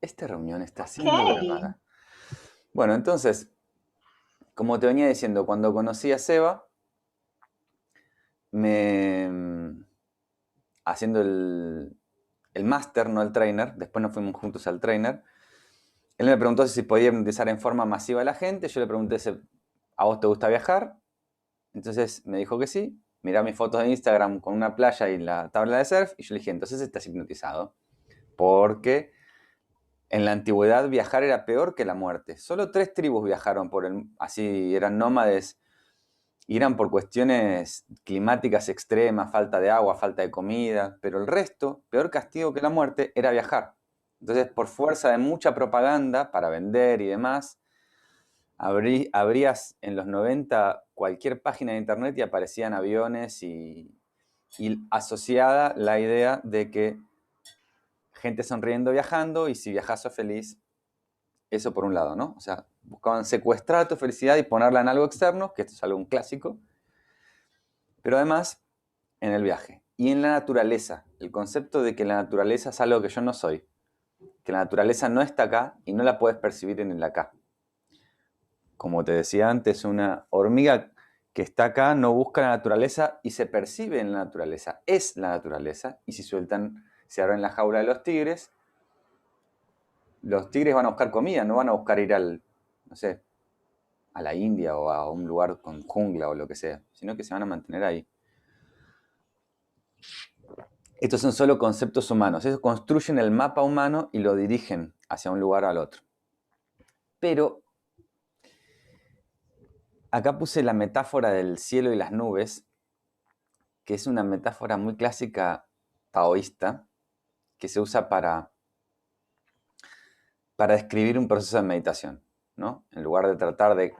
esta reunión está Ok. siendo grabada. Bueno, entonces, como te venía diciendo, cuando conocí a Seba, me haciendo el máster, no el trainer, después nos fuimos juntos al trainer, él me preguntó si podía hipnotizar en forma masiva a la gente, yo le pregunté si a vos te gusta viajar, entonces me dijo que sí, mirá mis fotos de Instagram con una playa y la tabla de surf, y yo le dije, entonces estás hipnotizado, porque en la antigüedad viajar era peor que la muerte. Solo 3 tribus viajaron así eran nómades y eran por cuestiones climáticas extremas, falta de agua, falta de comida, pero el resto, peor castigo que la muerte, era viajar. Entonces, por fuerza de mucha propaganda para vender y demás, abrías en los 90 cualquier página de internet y aparecían aviones y asociada la idea de que gente sonriendo viajando y si viajas sos feliz. Eso por un lado, ¿no? O sea, buscaban secuestrar tu felicidad y ponerla en algo externo, que esto es algo un clásico, pero además en el viaje y en la naturaleza. El concepto de que la naturaleza es algo que yo no soy, que la naturaleza no está acá y no la puedes percibir en el acá. Como te decía antes, una hormiga que está acá no busca la naturaleza y se percibe en la naturaleza, es la naturaleza, y si sueltan, se abren la jaula de los tigres van a buscar comida, no van a buscar ir no sé, a la India o a un lugar con jungla o lo que sea, sino que se van a mantener ahí. Estos son solo conceptos humanos, ellos construyen el mapa humano y lo dirigen hacia un lugar o al otro. Pero acá puse la metáfora del cielo y las nubes, que es una metáfora muy clásica taoísta, que se usa para describir un proceso de meditación, ¿no? En lugar de tratar de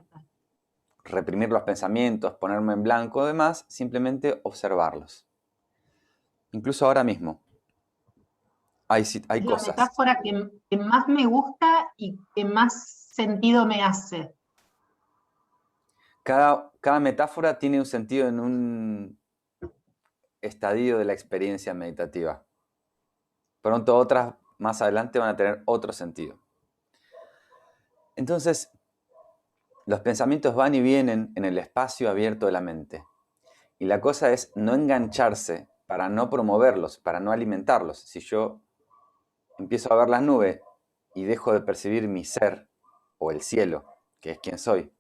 reprimir los pensamientos, ponerme en blanco o demás, simplemente observarlos. Incluso ahora mismo hay Es la cosas. metáfora que más me gusta y que más sentido me hace. Cada metáfora tiene un sentido en un estadio de la experiencia meditativa. Pronto otras más adelante van a tener otro sentido. Entonces, los pensamientos van y vienen en el espacio abierto de la mente. Y la cosa es no engancharse para no promoverlos, para no alimentarlos. Si yo empiezo a ver las nubes y dejo de percibir mi ser o el cielo, que es quien soy,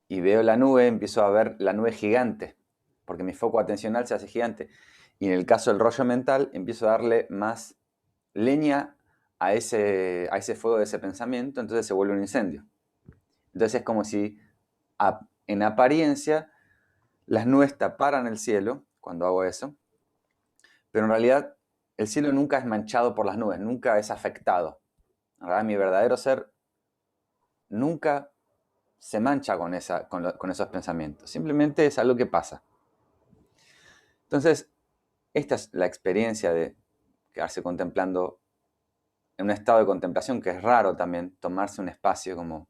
y veo la nube, empiezo a ver la nube gigante, porque mi foco atencional se hace gigante. Y en el caso del rollo mental, empiezo a darle más leña a ese fuego de ese pensamiento, entonces se vuelve un incendio. Entonces es como si en apariencia las nubes taparan el cielo cuando hago eso, pero en realidad el cielo nunca es manchado por las nubes, nunca es afectado. En realidad mi verdadero ser nunca se mancha con esos pensamientos, simplemente es algo que pasa. Entonces, esta es la experiencia de quedarse contemplando en un estado de contemplación, que es raro también tomarse un espacio como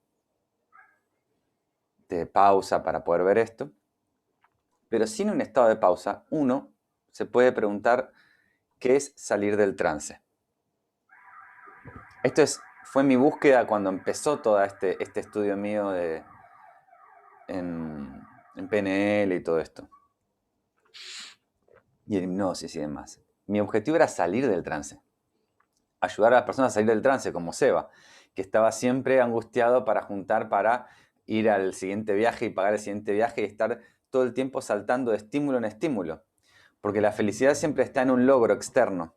de pausa para poder ver esto. Pero sin un estado de pausa, uno se puede preguntar qué es salir del trance. Fue mi búsqueda cuando empezó todo este estudio mío en PNL y todo esto. Y en hipnosis y demás. Mi objetivo era salir del trance. Ayudar a las personas a salir del trance, como Seba, que estaba siempre angustiado para juntar para ir al siguiente viaje y pagar el siguiente viaje y estar todo el tiempo saltando de estímulo en estímulo. Porque la felicidad siempre está en un logro externo.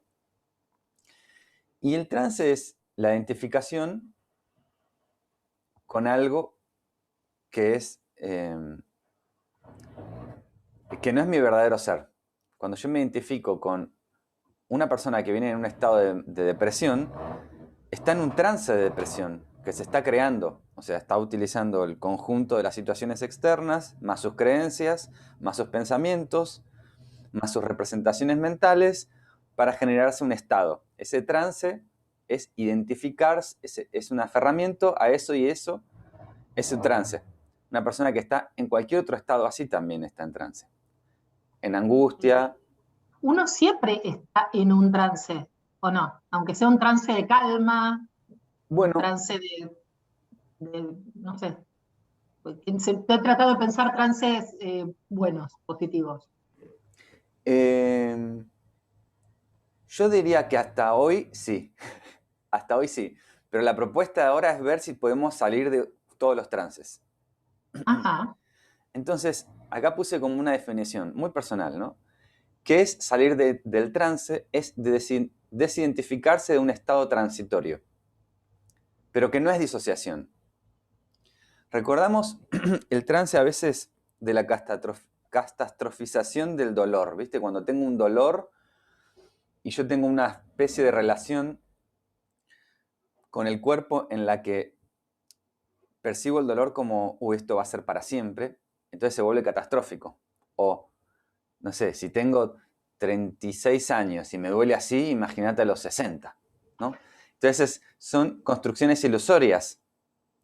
Y el trance es la identificación con algo que que no es mi verdadero ser. Cuando yo me identifico con una persona que viene en un estado de depresión, está en un trance de depresión que se está creando. O sea, está utilizando el conjunto de las situaciones externas, más sus creencias, más sus pensamientos, más sus representaciones mentales, para generarse un estado. Ese trance es identificarse, es un aferramiento a eso y eso es un trance. Una persona que está en cualquier otro estado así también está en trance. En Pero angustia. uno siempre está en un trance. ¿O no? Aunque sea un trance de calma, un Bueno, trance no sé, he tratado de pensar trances buenos, positivos. eh, yo diría que hasta hoy sí, hasta hoy sí. Pero la propuesta de ahora es ver si podemos salir de todos los trances. Ajá, Entonces, acá puse como una definición muy personal, ¿no? Que es salir del trance, es desidentificarse de un estado transitorio, pero que no es disociación. Recordamos el trance a veces de la catastrofización del dolor, ¿viste? Cuando tengo un dolor y yo tengo una especie de relación con el cuerpo en la que percibo el dolor como, uy, esto va a ser para siempre, entonces se vuelve catastrófico. O, no sé, si tengo 36 años y me duele así, imagínate a los 60, ¿no? Entonces son construcciones ilusorias,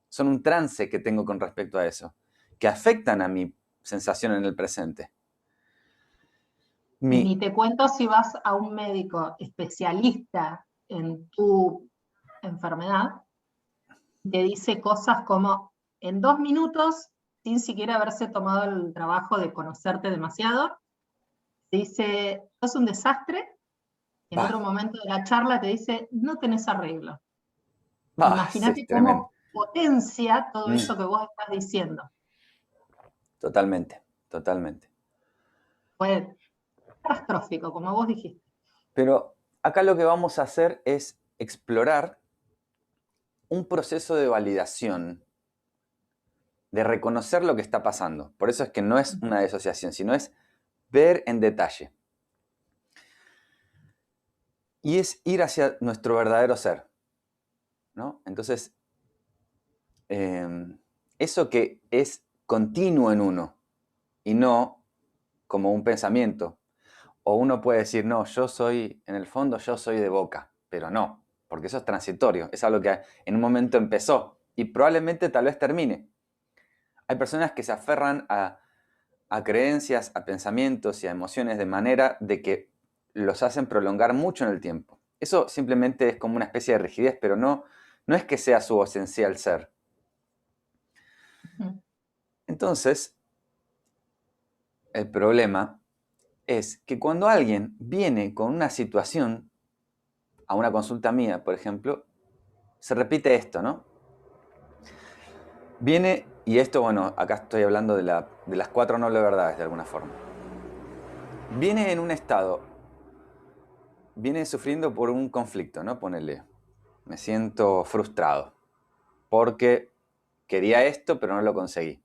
son un trance que tengo con respecto a eso, que afectan a mi sensación en el presente. y Mi, ni te cuento si vas a un médico especialista en tu enfermedad, te dice cosas como en 2 minutos, sin siquiera haberse tomado el trabajo de conocerte demasiado, te dice, sos un desastre, y en otro bah, momento de la charla te dice, no tenés arreglo. bah, sí, es Imagínate tremendo. cómo potencia todo Mm, eso que vos estás diciendo. totalmente, totalmente. Fue catastrófico, como vos dijiste. Pero acá lo que vamos a hacer es explorar un proceso de validación, de reconocer lo que está pasando. Por eso es que no es una desociación, sino es ver en detalle. Y es ir hacia nuestro verdadero ser, ¿no? Entonces, eso que es continuo en uno y no como un pensamiento. O uno puede decir, no, yo soy, en el fondo yo soy de Boca, pero no, porque eso es transitorio, es algo que en un momento empezó y probablemente tal vez termine. Hay personas que se aferran a creencias, a pensamientos y a emociones de manera de que los hacen prolongar mucho en el tiempo. Eso simplemente es como una especie de rigidez, pero no es que sea su esencial ser. Ujú. Entonces, el problema es que cuando alguien viene con una situación, a una consulta mía, por ejemplo, se repite esto, ¿no? Viene, y esto, bueno, acá estoy hablando de las 4 no verdades de alguna forma. Viene en un estado, viene sufriendo por un conflicto, ¿no? Ponele, me siento frustrado porque quería esto, pero no lo conseguí.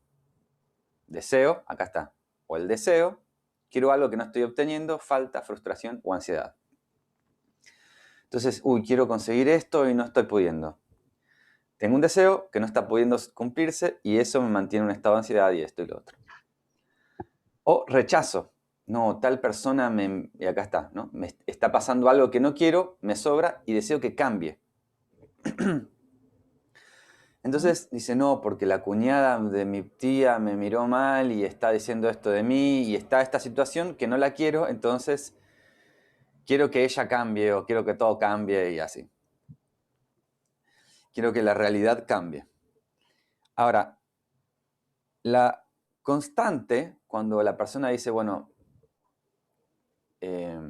Deseo, acá está. O el deseo, quiero algo que no estoy obteniendo, falta, frustración o ansiedad. Entonces, uy, quiero conseguir esto y no estoy pudiendo. Tengo un deseo que no está pudiendo cumplirse y eso me mantiene en un estado de ansiedad y esto y lo otro. O rechazo. No, tal persona me... Y acá está, ¿no? Me está pasando algo que no quiero, me sobra y deseo que cambie. Entonces dice, no, porque la cuñada de mi tía me miró mal y está diciendo esto de mí y está esta situación que no la quiero, entonces quiero que ella cambie o quiero que todo cambie y así. Quiero que la realidad cambie. Ahora, la constante, cuando la persona dice, bueno, eh,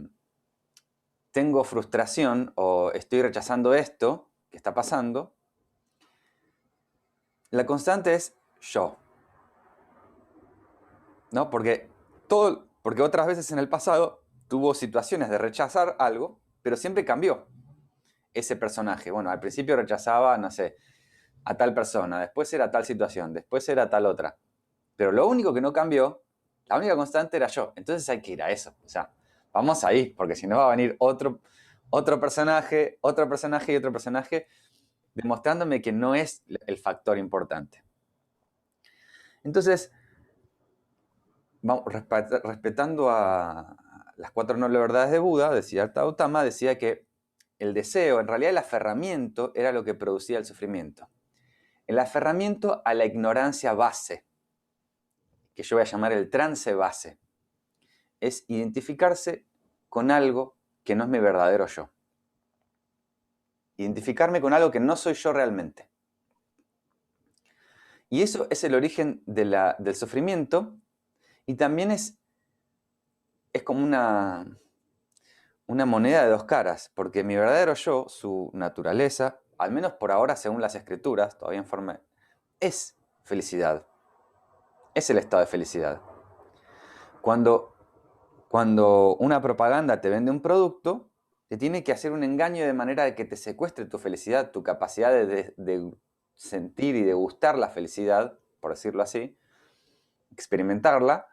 tengo frustración o estoy rechazando esto que está pasando, la constante es yo, ¿no? Porque otras veces en el pasado tuvo situaciones de rechazar algo, pero siempre cambió ese personaje. Bueno, al principio rechazaba, no sé, a tal persona, después era tal situación, después era tal otra. Pero lo único que no cambió, la única constante era yo. Entonces hay que ir a eso. O sea, vamos ahí, porque si no va a venir otro personaje y otro personaje, demostrándome que no es el factor importante. Entonces, respetando a las 4 no verdades de Buda, decía Gautama, decía que el deseo, en realidad el aferramiento, era lo que producía el sufrimiento. El aferramiento a la ignorancia base, que yo voy a llamar el trance base, es identificarse con algo que no es mi verdadero yo. identificarme con algo que no soy yo realmente. Y eso es el origen del sufrimiento, y también es como una moneda de dos caras, porque mi verdadero yo, su naturaleza, al menos por ahora según las escrituras, todavía en forma, es felicidad, es el estado de felicidad. Cuando una propaganda te vende un producto, te tiene que hacer un engaño de manera de que te secuestre tu felicidad, tu capacidad de sentir y de gustar la felicidad, por decirlo así, experimentarla,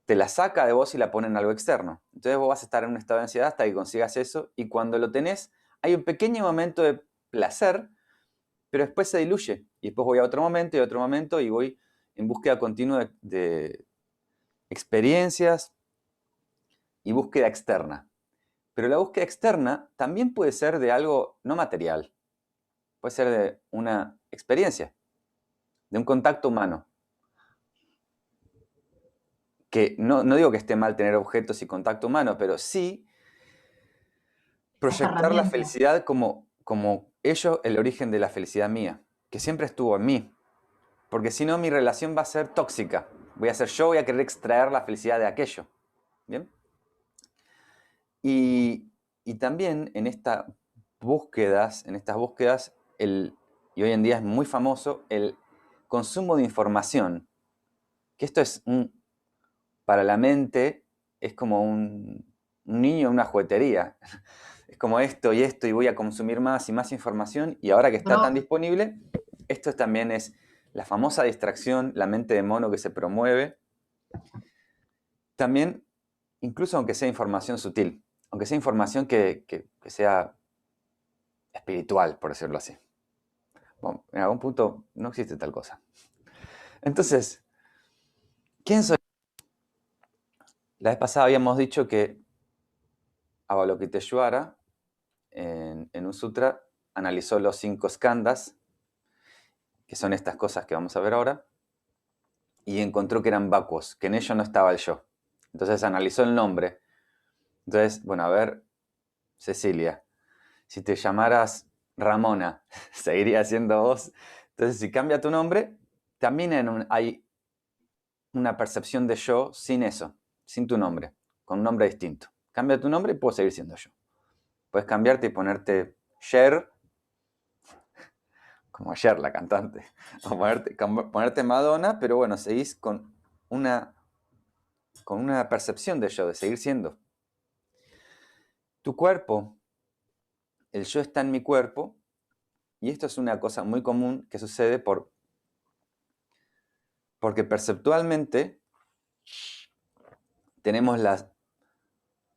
te la saca de vos y la pone en algo externo. Entonces vos vas a estar en un estado de ansiedad hasta que consigas eso, y cuando lo tenés, hay un pequeño momento de placer, pero después se diluye. Y después voy a otro momento y otro momento, y voy en búsqueda continua de experiencias y búsqueda externa. Pero la búsqueda externa también puede ser de algo no material. Puede ser de una experiencia, de un contacto humano. Que no digo que esté mal tener objetos y contacto humano, pero sí Las proyectar la herramientas. felicidad como ello, el origen de la felicidad mía, que siempre estuvo en mí. Porque si no, mi relación va a ser tóxica. Voy a querer extraer la felicidad de aquello. ¿Bien? Y también en estas búsquedas, y hoy en día es muy famoso, el consumo de información. Que esto es para la mente, es como un niño en una juguetería. Es como esto y voy a consumir más y más información, y ahora que está tan Droga. disponible, esto también es la famosa distracción, la mente de mono que se promueve. También, incluso aunque sea información sutil, aunque sea información que sea espiritual, por decirlo así. Bueno, en algún punto no existe tal cosa. Entonces, ¿quién soy? La vez pasada habíamos dicho que Avalokiteshvara, en un sutra, analizó los 5 skandhas, que son estas cosas que vamos a ver ahora, y encontró que eran vacuos, que en ello no estaba el yo. Entonces analizó el nombre. Entonces, bueno, a ver, Cecilia, si te llamaras Ramona, seguiría siendo vos. Entonces, si cambia tu nombre, también hay una percepción de yo sin eso, sin tu nombre, con un nombre distinto. Cambia tu nombre y puedo seguir siendo yo. Puedes cambiarte y ponerte Cher, como Cher, la cantante, o ponerte Madonna, pero bueno, seguís una, con una percepción de yo, de seguir siendo. Tu cuerpo, el yo está en mi cuerpo, y esto es una cosa muy común que sucede porque perceptualmente tenemos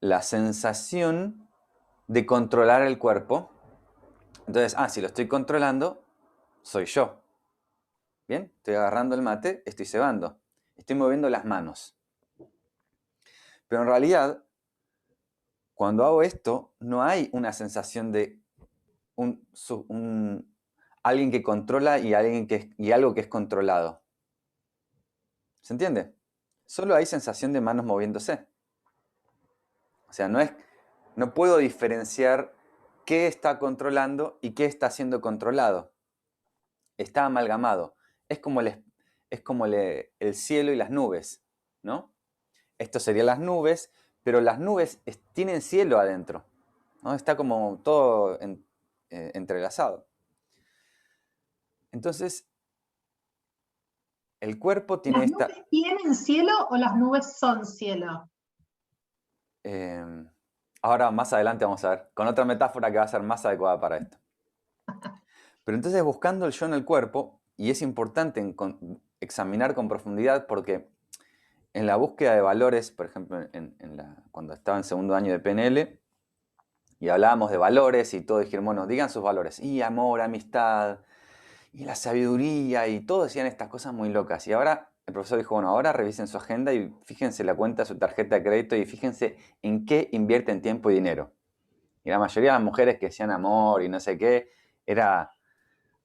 la sensación de controlar el cuerpo. Entonces, si lo estoy controlando, soy yo. Bien, estoy agarrando el mate, estoy cebando, estoy moviendo las manos. Pero en realidad, cuando hago esto, no hay una sensación de alguien que controla y algo que es controlado. ¿Se entiende? Solo hay sensación de manos moviéndose. O sea, no puedo diferenciar qué está controlando y qué está siendo controlado. Está amalgamado. Es como el cielo y las nubes, ¿no? Esto serían las nubes, pero las nubes tienen cielo adentro, ¿no? Está como todo entrelazado. Entonces, el cuerpo tiene ¿Las esta... nubes tienen cielo o las nubes son cielo? eh, ahora, más adelante vamos a ver, con otra metáfora que va a ser más adecuada para esto. Pero entonces, buscando el yo en el cuerpo, y es importante examinar con profundidad, porque en la búsqueda de valores, por ejemplo, cuando estaba en segundo año de PNL, y hablábamos de valores y todo, dijeron, bueno, digan sus valores. Y amor, amistad, y la sabiduría, y todos decían estas cosas muy locas. Y ahora el profesor dijo, bueno, ahora revisen su agenda y fíjense la cuenta de su tarjeta de crédito y fíjense en qué invierten tiempo y dinero. Y la mayoría de las mujeres que decían amor y no sé qué, era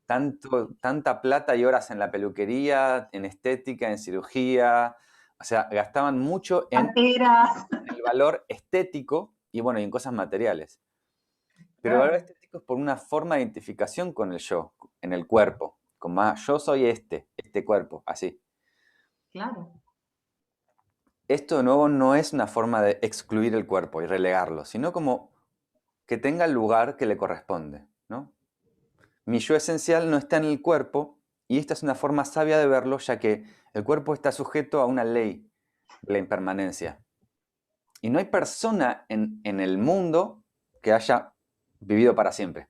tanta plata y horas en la peluquería, en estética, en cirugía. O sea, gastaban mucho en Carteras. el valor estético y bueno, y en cosas materiales. Pero el valor Claro, estético es por una forma de identificación con el yo, en el cuerpo. Como yo soy este cuerpo, así. claro. Esto de nuevo no es una forma de excluir el cuerpo y relegarlo, sino como que tenga el lugar que le corresponde, ¿no? Mi yo esencial no está en el cuerpo y esta es una forma sabia de verlo, ya que el cuerpo está sujeto a una ley de la impermanencia. Y no hay persona en el mundo que haya vivido para siempre.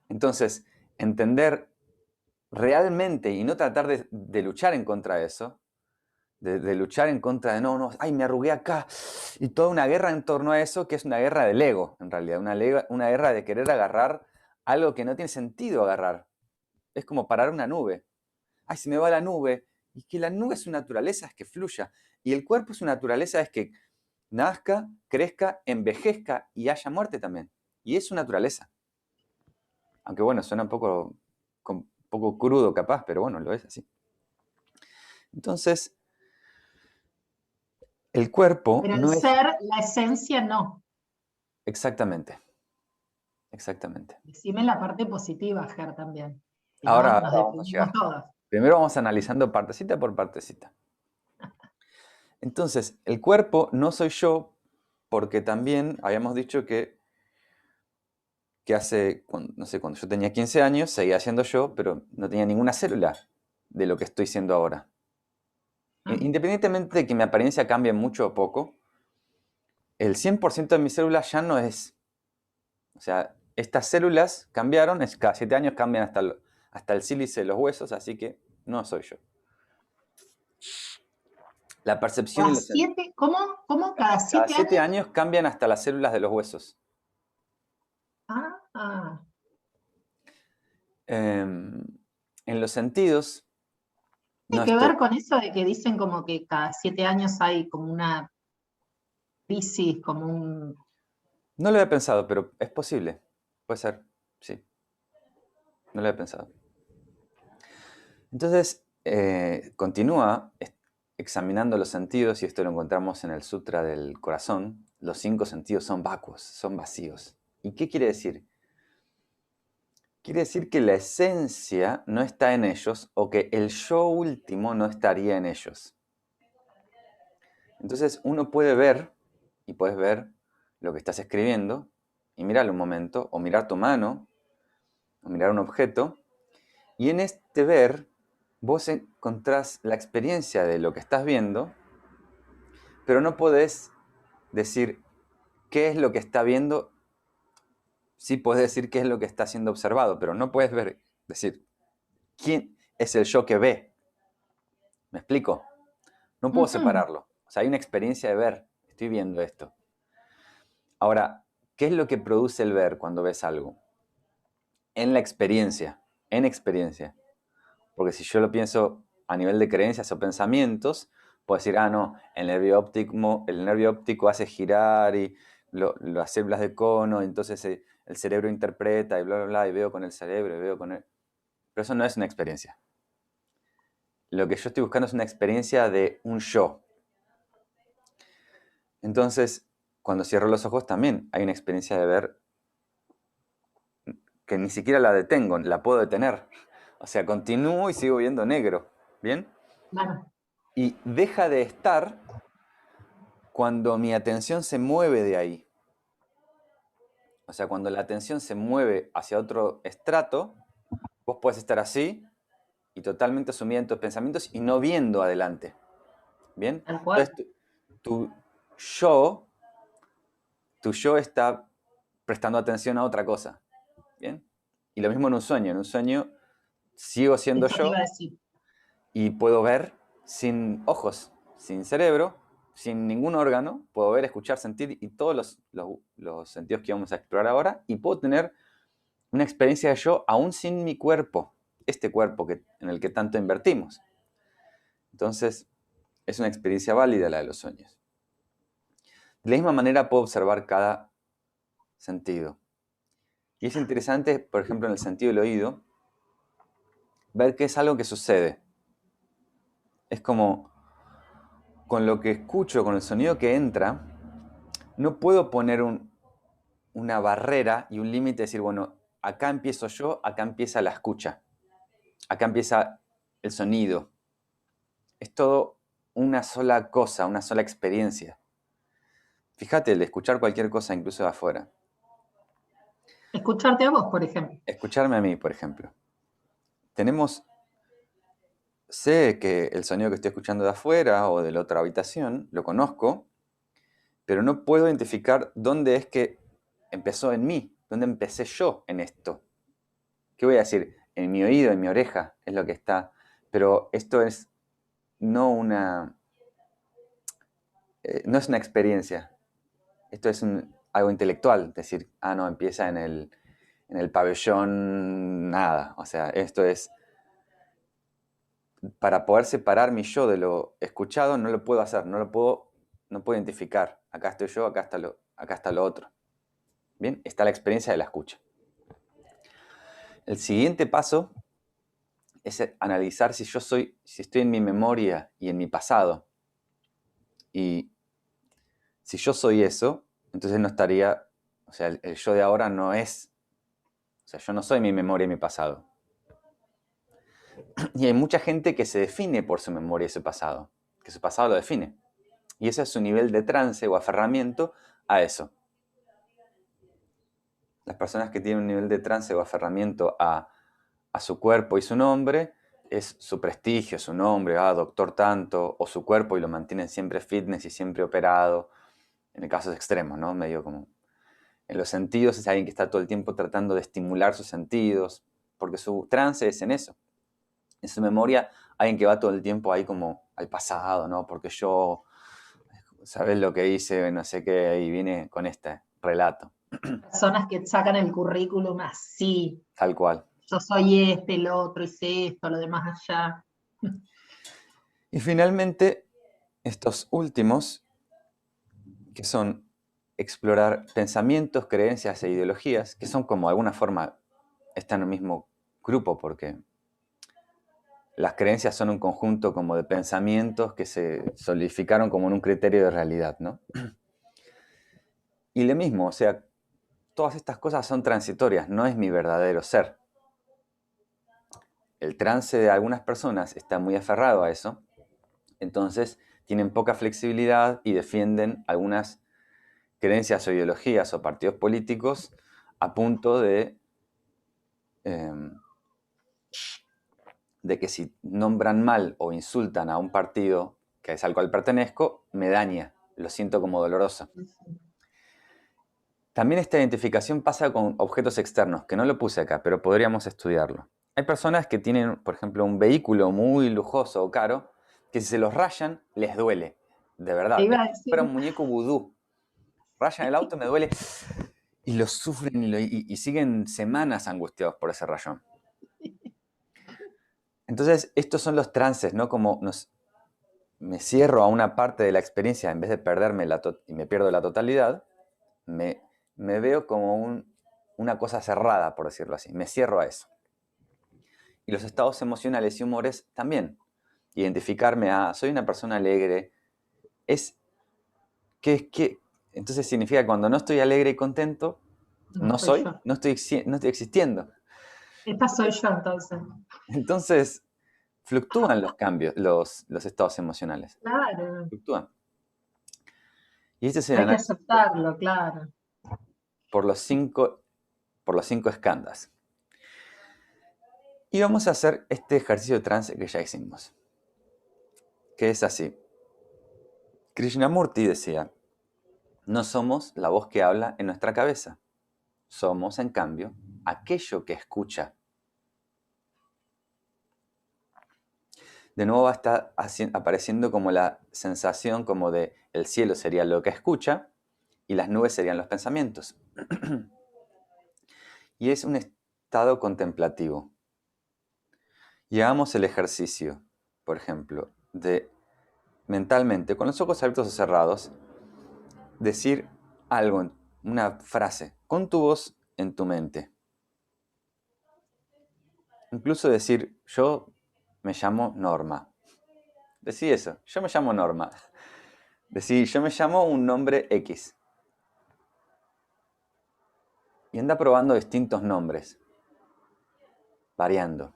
Entonces, entender realmente y no tratar de luchar en contra de eso, de luchar en contra de no, ay, me arrugué acá, y toda una guerra en torno a eso, que es una guerra del ego, en realidad, una guerra de querer agarrar algo que no tiene sentido agarrar. Es como parar una nube. Ay, se me va la nube. Y que la nube su naturaleza es que fluya. Y el cuerpo su naturaleza es que nazca, crezca, envejezca y haya muerte también. Y es su naturaleza. Aunque bueno, suena un poco crudo capaz, pero bueno, lo es así. Entonces, el cuerpo Pero el no es ser, la esencia, no. exactamente, exactamente. Decime la parte positiva, Ger, también. Si no, Ahora nos vamos a deprimimos llegar. todos. Primero vamos analizando partecita por partecita. Entonces, el cuerpo no soy yo porque también habíamos dicho que hace, no sé, cuando yo tenía 15 años, seguía siendo yo, pero no tenía ninguna célula de lo que estoy siendo ahora. Ah, Independientemente de que mi apariencia cambie mucho o poco, el 100% de mis células ya no es. O sea, estas células cambiaron, cada 7 años cambian hasta el sílice de los huesos, así que no soy yo. La percepción y cada los... siete, ¿cómo? ¿Cómo? ¿Cada Cada 7 7 años? años cambian hasta las células de los huesos. Ah, ah. En los sentidos, no Tiene que estoy... ver con eso de que dicen como que cada 7 años hay como una crisis, como un... No lo había pensado, pero es posible. Puede ser, sí. No lo había pensado. Entonces, continúa examinando los sentidos, y esto lo encontramos en el Sutra del Corazón. Los 5 sentidos son vacuos, son vacíos. ¿Y qué quiere decir? Quiere decir que la esencia no está en ellos o que el yo último no estaría en ellos. Entonces uno puede ver, y puedes ver lo que estás escribiendo, y mirarlo un momento, o mirar tu mano, o mirar un objeto, y en este ver vos encontrás la experiencia de lo que estás viendo, pero no podés decir qué es lo que está viendo. Sí podés decir qué es lo que está siendo observado, pero no puedes decir quién es el yo que ve. ¿Me explico? No puedo Ujú. separarlo. O sea, hay una experiencia de ver. Estoy viendo esto. Ahora, ¿qué es lo que produce el ver cuando ves algo? En la experiencia. En experiencia. Porque si yo lo pienso a nivel de creencias o pensamientos, puedo decir, ah, no, el nervio óptico hace girar y las células de cono, entonces el cerebro interpreta y bla, bla, bla, y veo con el cerebro y veo con el... Pero eso no es una experiencia. Lo que yo estoy buscando es una experiencia de un yo. Entonces, cuando cierro los ojos también hay una experiencia de ver que ni siquiera la detengo, la puedo detener. O sea, continúo y sigo viendo negro. ¿Bien? Claro, Y deja de estar cuando mi atención se mueve de ahí. O sea, cuando la atención se mueve hacia otro estrato, vos puedes estar así y totalmente sumida en tus pensamientos y no viendo adelante. ¿Bien? tal cual. Entonces, tu yo, tu yo está prestando atención a otra cosa. ¿Bien? Y lo mismo en un sueño. En un sueño sigo siendo Eso te iba a yo decir. y puedo ver sin ojos, sin cerebro, sin ningún órgano. Puedo ver, escuchar, sentir y todos los sentidos que vamos a explorar ahora. Y puedo tener una experiencia de yo aún sin mi cuerpo. Este cuerpo en el que tanto invertimos. Entonces, es una experiencia válida la de los sueños. De la misma manera puedo observar cada sentido. Y es interesante, por ejemplo, en el sentido del oído, ver que es algo que sucede. Es como con lo que escucho, con el sonido que entra, no puedo poner una barrera y un límite de decir, bueno, acá empiezo yo, acá empieza la escucha, acá empieza el sonido. Es todo una sola cosa, una sola experiencia. Fíjate, el escuchar cualquier cosa, incluso de afuera. Escucharte a vos, por ejemplo. Escucharme a mí, por ejemplo. Sé que el sonido que estoy escuchando de afuera o de la otra habitación, lo conozco, pero no puedo identificar dónde es que empezó en mí, dónde empecé yo en esto. ¿Qué voy a decir? En mi oído, en mi oreja, es lo que está. Pero esto es no no es una experiencia. Esto es algo intelectual. Decir, no, empieza en el pabellón, nada. O sea, esto es, para poder separar mi yo de lo escuchado, no lo puedo hacer, no puedo identificar. Acá estoy yo, acá está lo otro. Bien, está la experiencia de la escucha. El siguiente paso es analizar si estoy en mi memoria y en mi pasado. Y si yo soy eso, entonces no estaría, o sea, el yo de ahora no es, o sea, yo no soy mi memoria y mi pasado. Y hay mucha gente que se define por su memoria y su pasado, que su pasado lo define. Y ese es su nivel de trance o aferramiento a eso. Las personas que tienen un nivel de trance o aferramiento a su cuerpo y su nombre, es su prestigio, su nombre, doctor tanto, o su cuerpo y lo mantienen siempre fitness y siempre operado, en el casos extremos, ¿no? Medio como en los sentidos es alguien que está todo el tiempo tratando de estimular sus sentidos, porque su trance es en eso. En su memoria, alguien que va todo el tiempo ahí como al pasado, ¿no? Porque yo, ¿sabes lo que hice? No sé qué, y viene con este relato, Personas que sacan el currículum así. tal cual. Yo soy este, el otro, hice esto, lo demás allá. Y finalmente, estos últimos, que son explorar pensamientos, creencias e ideologías, que son como de alguna forma, están en el mismo grupo, porque las creencias son un conjunto como de pensamientos que se solidificaron como en un criterio de realidad, ¿no? Y lo mismo, o sea, todas estas cosas son transitorias, no es mi verdadero ser. El trance de algunas personas está muy aferrado a eso, entonces tienen poca flexibilidad y defienden algunas creencias o ideologías o partidos políticos a punto eh, de que si nombran mal o insultan a un partido que es al cual pertenezco, me daña, lo siento como doloroso. También esta identificación pasa con objetos externos, que no lo puse acá, pero podríamos estudiarlo. Hay personas que tienen, por ejemplo, un vehículo muy lujoso o caro, que si se los rayan, les duele. De Te verdad, es iba a como si decir, fuera un muñeco vudú. Rayan el auto, me duele. Y lo sufren y siguen semanas angustiados por ese rayón. Entonces, estos son los trances, ¿no? Como me cierro a una parte de la experiencia en vez de perderme y me pierdo la totalidad, me, me veo como una cosa cerrada, por decirlo así. Me cierro a eso. Y los estados emocionales y humores también. Identificarme soy una persona alegre. Es que entonces significa que cuando no estoy alegre y contento, no soy yo. no estoy existiendo. Esta soy yo entonces. Entonces, fluctúan los cambios, los estados emocionales. Claro, Fluctúan. Y este es el hay que análisis aceptarlo, claro. por por los cinco skandhas. Y vamos a hacer este ejercicio de trance que ya hicimos, que es así. Krishnamurti decía, no somos la voz que habla en nuestra cabeza, somos, en cambio, aquello que escucha. De nuevo va a estar apareciendo como la sensación como de el cielo sería lo que escucha y las nubes serían los pensamientos. Y es un estado contemplativo. Y hagamos el ejercicio, por ejemplo, de mentalmente, con los ojos abiertos o cerrados, decir algo, una frase, con tu voz en tu mente. Incluso decir, yo me llamo Norma. Decí eso, yo me llamo Norma. Decí, yo me llamo un nombre X. Y anda probando distintos nombres, variando.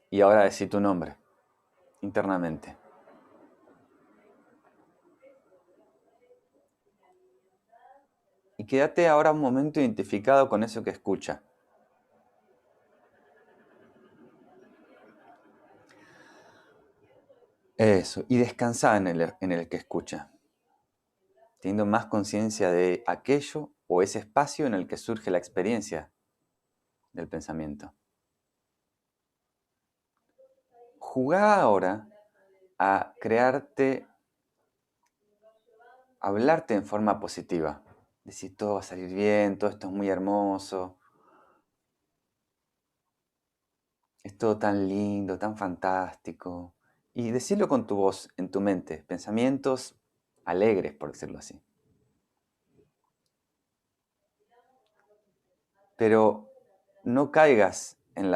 Y ahora decí tu nombre, internamente. Y quédate ahora un momento identificado con eso que escucha. Eso, y descansa en el que escucha, teniendo más conciencia de aquello o ese espacio en el que surge la experiencia del pensamiento. Jugá ahora a hablarte en forma positiva. Decir, todo va a salir bien, todo esto es muy hermoso, es todo tan lindo, tan fantástico. Y decirlo con tu voz, en tu mente, pensamientos alegres, por decirlo así. Pero no caigas en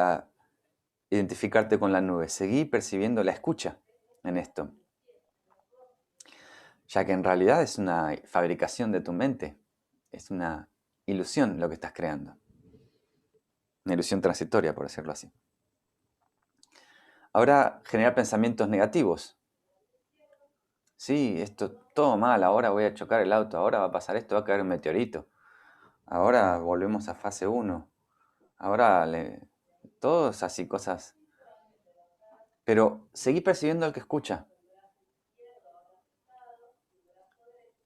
identificarte con la nube, seguí percibiendo la escucha en esto, ya que en realidad es una fabricación de tu mente, es una ilusión lo que estás creando, una ilusión transitoria, por decirlo así. Ahora genera pensamientos negativos. Sí, esto todo mal, ahora voy a chocar el auto, ahora va a pasar esto, va a caer un meteorito, ahora volvemos a fase 1, ahora todos así cosas. Pero seguí percibiendo al que escucha.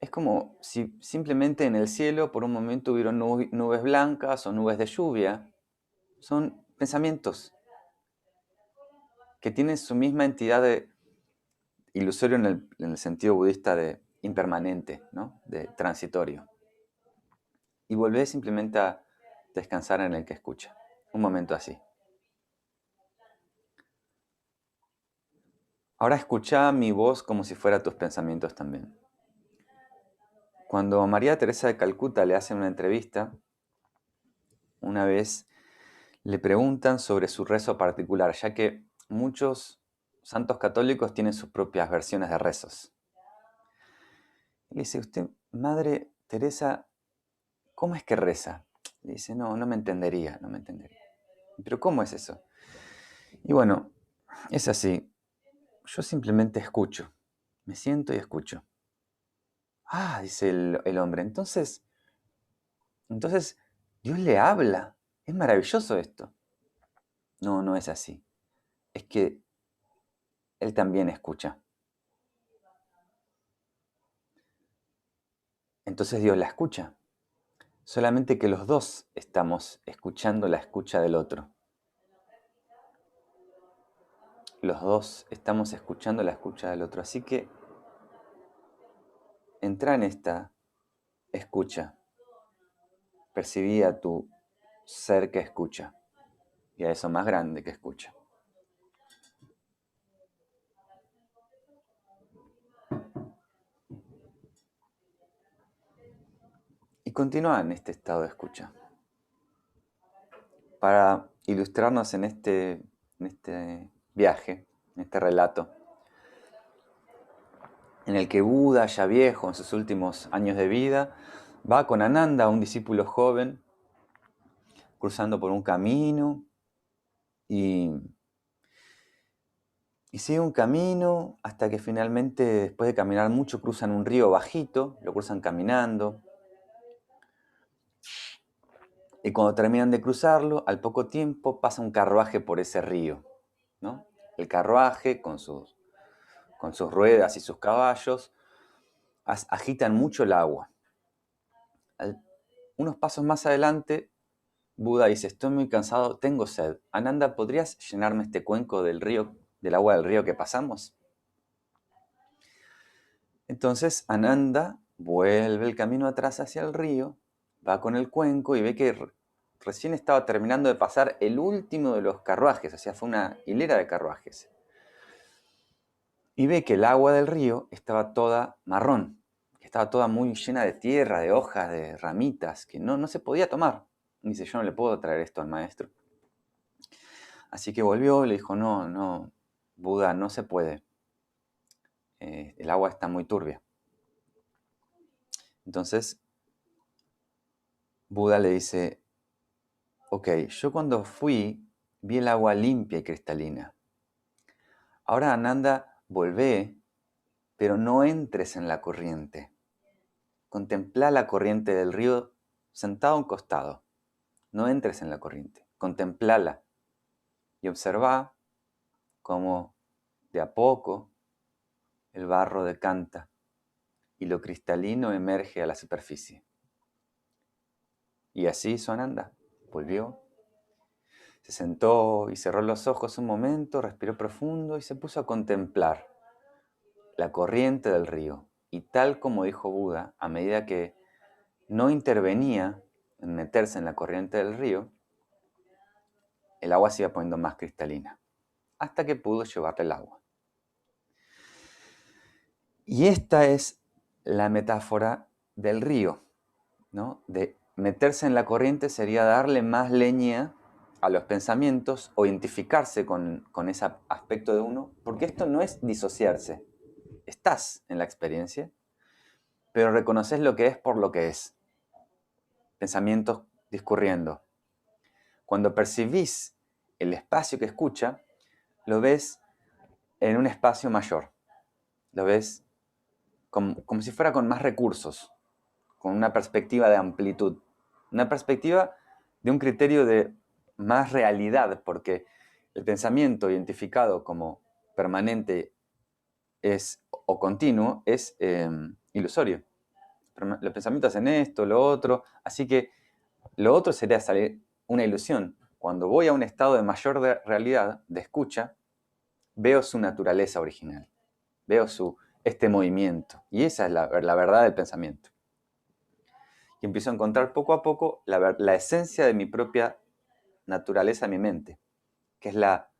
Es como si simplemente en el cielo por un momento hubieron nubes blancas o nubes de lluvia. Son pensamientos que tienen su misma entidad de ilusorio en el sentido budista de impermanente, ¿no? De transitorio. Y volvés simplemente a descansar en el que escucha. Un momento así. Ahora escucha mi voz como si fuera tus pensamientos también. Cuando María Teresa de Calcuta le hacen una entrevista, una vez le preguntan sobre su rezo particular, ya que muchos santos católicos tienen sus propias versiones de rezos. Y le dice, usted, Madre Teresa, ¿cómo es que reza? Le dice, no me entendería, no me entendería. ¿Pero cómo es eso? Y bueno, es así. Yo simplemente escucho. Me siento y escucho. Ah, dice el hombre, entonces Dios le habla. Es maravilloso esto. No es así. Es que Él también escucha. Entonces Dios la escucha. Solamente que los dos estamos escuchando la escucha del otro. Los dos estamos escuchando la escucha del otro. Así que entra en esta escucha. Percibí a tu ser que escucha y a eso más grande que escucha. Y continúa en este estado de escucha. Para ilustrarnos en este viaje, en este relato, en el que Buda, ya viejo, en sus últimos años de vida, va con Ananda, un discípulo joven, cruzando por un camino y sigue un camino hasta que finalmente, después de caminar mucho, cruzan un río bajito, lo cruzan caminando. Y cuando terminan de cruzarlo, al poco tiempo pasa un carruaje por ese río, ¿no? El carruaje con sus ruedas y sus caballos agitan mucho el agua. Unos pasos más adelante, Buda dice, estoy muy cansado, tengo sed. Ananda, ¿podrías llenarme este cuenco del agua del río que pasamos? Entonces Ananda vuelve el camino atrás hacia el río, va con el cuenco y ve que recién estaba terminando de pasar el último de los carruajes, o sea, fue una hilera de carruajes. Y ve que el agua del río estaba toda marrón, que estaba toda muy llena de tierra, de hojas, de ramitas, que no se podía tomar. Y dice, yo no le puedo traer esto al maestro. Así que volvió y le dijo, no, Buda, no se puede. El agua está muy turbia. Entonces Buda le dice, ok, yo cuando fui vi el agua limpia y cristalina. Ahora, Ananda, volvé, pero no entres en la corriente. Contemplá la corriente del río sentado a un costado. No entres en la corriente. Contemplala y observa cómo de a poco el barro decanta y lo cristalino emerge a la superficie. Y así hizo Ananda. Volvió, se sentó y cerró los ojos un momento, respiró profundo y se puso a contemplar la corriente del río. Y tal como dijo Buda, a medida que no intervenía en meterse en la corriente del río, el agua se iba poniendo más cristalina, hasta que pudo llevarle el agua. Y esta es la metáfora del río, ¿no? De meterse en la corriente sería darle más leña a los pensamientos o identificarse con ese aspecto de uno, porque esto no es disociarse. Estás en la experiencia, pero reconoces lo que es por lo que es. Pensamientos discurriendo. Cuando percibís el espacio que escucha, lo ves en un espacio mayor. Lo ves como si fuera con más recursos, con una perspectiva de amplitud. Una perspectiva de un criterio de más realidad, porque el pensamiento identificado como permanente o continuo es ilusorio. Los pensamientos hacen esto, lo otro, así que lo otro sería salir una ilusión. Cuando voy a un estado de mayor realidad, de escucha, veo su naturaleza original, veo este movimiento. Y esa es la verdad del pensamiento. Y empiezo a encontrar poco a poco la esencia de mi propia naturaleza en mi mente, que es la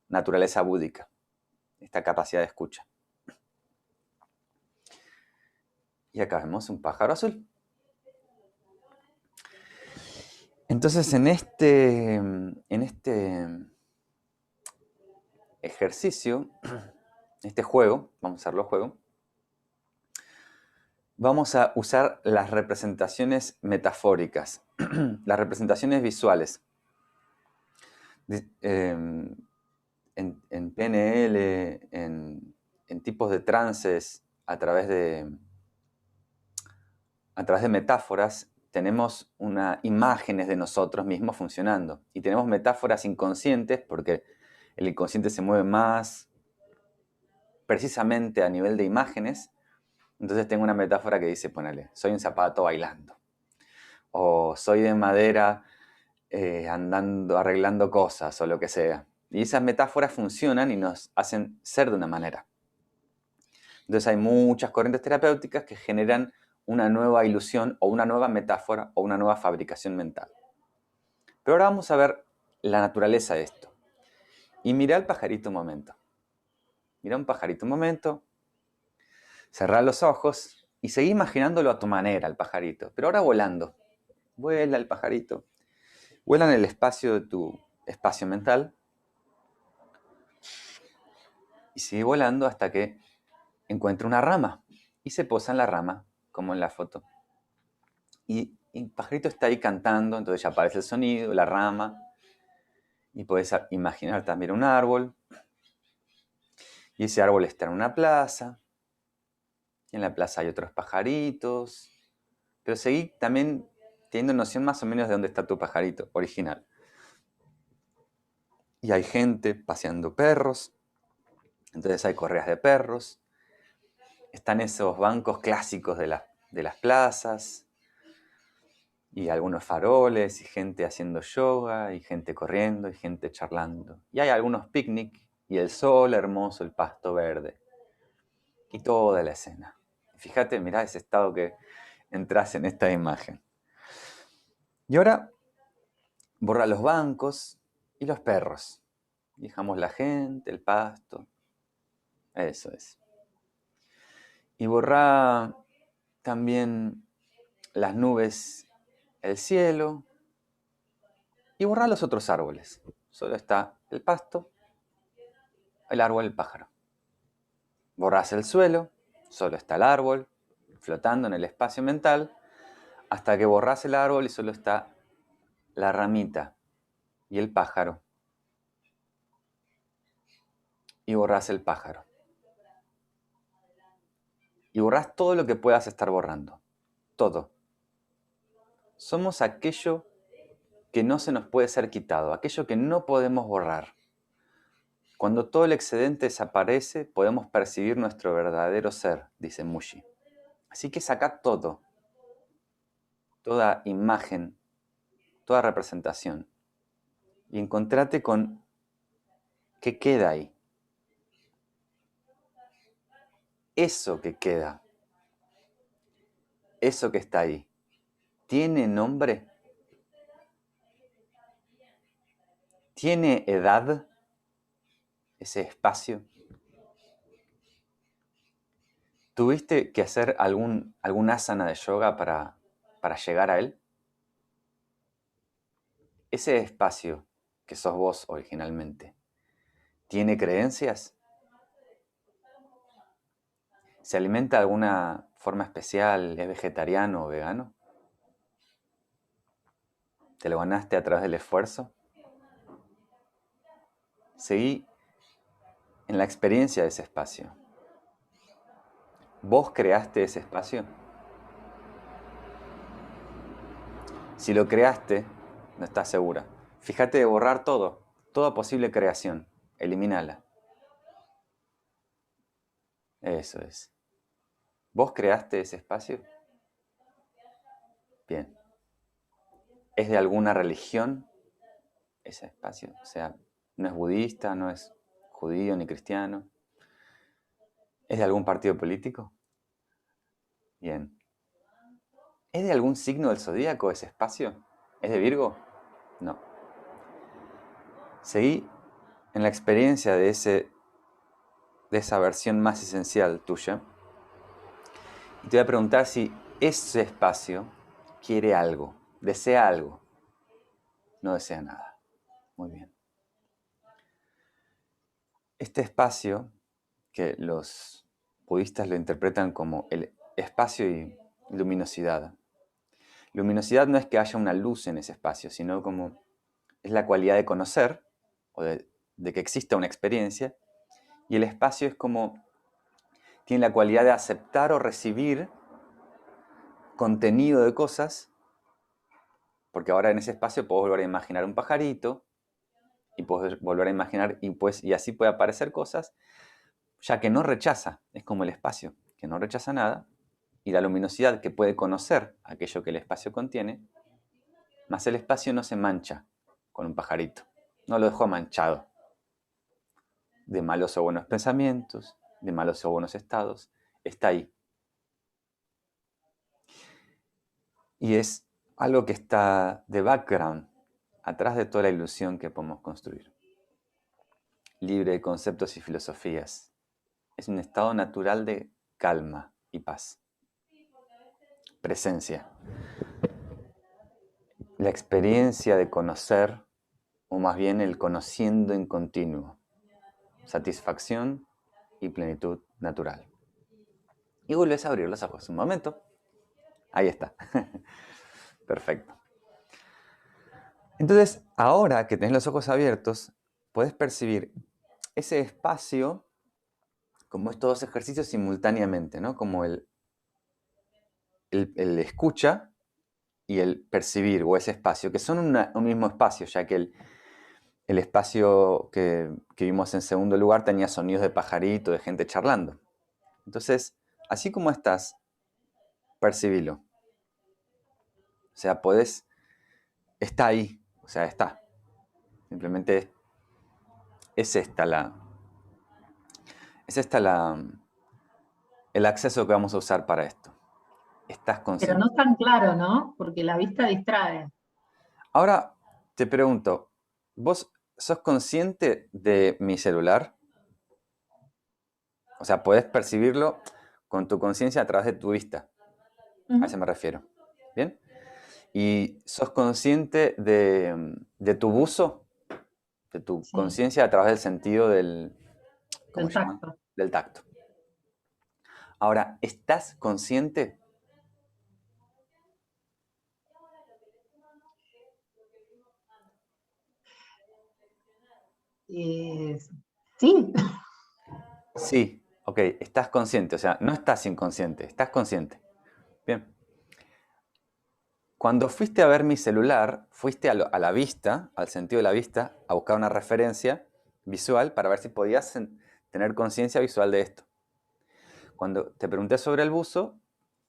naturaleza búdica, esta capacidad de escucha. Y acá vemos un pájaro azul. Entonces, en este ejercicio, este juego, vamos a hacerlo juego, vamos a usar las representaciones metafóricas, las representaciones visuales. En PNL, en tipos de trances, a través de metáforas, tenemos imágenes de nosotros mismos funcionando. Y tenemos metáforas inconscientes porque el inconsciente se mueve más precisamente a nivel de imágenes. Entonces tengo una metáfora que dice, ponele, soy un zapato bailando. O soy de madera andando, arreglando cosas o lo que sea. Y esas metáforas funcionan y nos hacen ser de una manera. Entonces hay muchas corrientes terapéuticas que generan una nueva ilusión o una nueva metáfora o una nueva fabricación mental. Pero ahora vamos a ver la naturaleza de esto. Y mira al pajarito un momento. Mira un pajarito un momento, cerrá los ojos y seguí imaginándolo a tu manera, el pajarito. Pero ahora volando. Vuela el pajarito. Vuela en el espacio de tu espacio mental y sigue volando hasta que encuentra una rama y se posa en la rama, como en la foto. Y el pajarito está ahí cantando, entonces ya aparece el sonido, la rama, y puedes imaginar también un árbol, y ese árbol está en una plaza, y en la plaza hay otros pajaritos, pero seguí también teniendo noción más o menos de dónde está tu pajarito original. Y hay gente paseando perros, entonces hay correas de perros, están esos bancos clásicos de las plazas, y algunos faroles, y gente haciendo yoga, y gente corriendo, y gente charlando. Y hay algunos picnic, y el sol hermoso, el pasto verde. Y toda la escena. Fíjate, mirá ese estado que entras en esta imagen. Y ahora, borra los bancos y los perros. Dejamos la gente, el pasto. Eso es. Y borra también las nubes, el cielo. Y borra los otros árboles. Solo está el pasto, el árbol, el pájaro. Borras el suelo, solo está el árbol, flotando en el espacio mental, hasta que borrás el árbol y solo está la ramita y el pájaro. Y borrás el pájaro. Y borrás todo lo que puedas estar borrando. Todo. Somos aquello que no se nos puede ser quitado, aquello que no podemos borrar. Cuando todo el excedente desaparece, podemos percibir nuestro verdadero ser, dice Mushi. Así que saca todo, toda imagen, toda representación, y encontrate con qué queda ahí. Eso que queda, eso que está ahí, ¿tiene nombre? ¿Tiene edad ese espacio? ¿Tuviste que hacer algún asana de yoga para llegar a él? Ese espacio que sos vos originalmente, ¿tiene creencias? ¿Se alimenta de alguna forma especial? ¿Es vegetariano o vegano? ¿Te lo ganaste a través del esfuerzo? Seguí en la experiencia de ese espacio. ¿Vos creaste ese espacio? Si lo creaste, no estás segura. Fíjate de borrar todo, toda posible creación. Elimínala. Eso es. ¿Vos creaste ese espacio? Bien. ¿Es de alguna religión ese espacio? O sea, no es budista, no es judío ni cristiano. ¿Es de algún partido político? Bien. ¿Es de algún signo del zodíaco ese espacio? ¿Es de Virgo? No. Seguí en la experiencia de esa versión más esencial tuya. Y te voy a preguntar si ese espacio quiere algo, desea algo. No desea nada. Muy bien. Este espacio, que los budistas lo interpretan como el espacio y luminosidad. Luminosidad no es que haya una luz en ese espacio, sino como es la cualidad de conocer o de que exista una experiencia. Y el espacio es como tiene la cualidad de aceptar o recibir contenido de cosas, porque ahora en ese espacio puedo volver a imaginar un pajarito y puedo volver a imaginar y así puede aparecer cosas, ya que no rechaza, es como el espacio, que no rechaza nada, y la luminosidad que puede conocer aquello que el espacio contiene, más el espacio no se mancha con un pajarito, no lo dejó manchado de malos o buenos pensamientos, de malos o buenos estados, está ahí. Y es algo que está de background, atrás de toda la ilusión que podemos construir. Libre de conceptos y filosofías. Es un estado natural de calma y paz. Presencia. La experiencia de conocer, o más bien el conociendo en continuo. Satisfacción y plenitud natural. Y vuelves a abrir los ojos un momento. Ahí está. Perfecto. Entonces, ahora que tenés los ojos abiertos, puedes percibir ese espacio como estos dos ejercicios simultáneamente, ¿no? Como el escucha y el percibir, o ese espacio, que son un mismo espacio, ya que el espacio que vimos en segundo lugar tenía sonidos de pajarito, de gente charlando. Entonces, así como estás, percibilo. O sea, está ahí, o sea, está. Simplemente es esta el acceso que vamos a usar para esto. Estás Pero no consciente. es tan claro, ¿no? Porque la vista distrae. Ahora te pregunto, ¿vos sos consciente de mi celular? O sea, podés percibirlo con tu conciencia a través de tu vista. A eso me refiero. ¿Bien? ¿Y sos consciente de tu buzo? De tu Sí, conciencia a través del sentido del... ¿Cómo del se llama? tacto. Del tacto. Ahora, ¿estás consciente? Eh, sí, Sí, ok, estás consciente, o sea, no estás inconsciente, estás consciente. Bien. Cuando fuiste a ver mi celular, fuiste a la vista, al sentido de la vista, a buscar una referencia visual para ver si podías tener conciencia visual de esto. Cuando te pregunté sobre el buzo,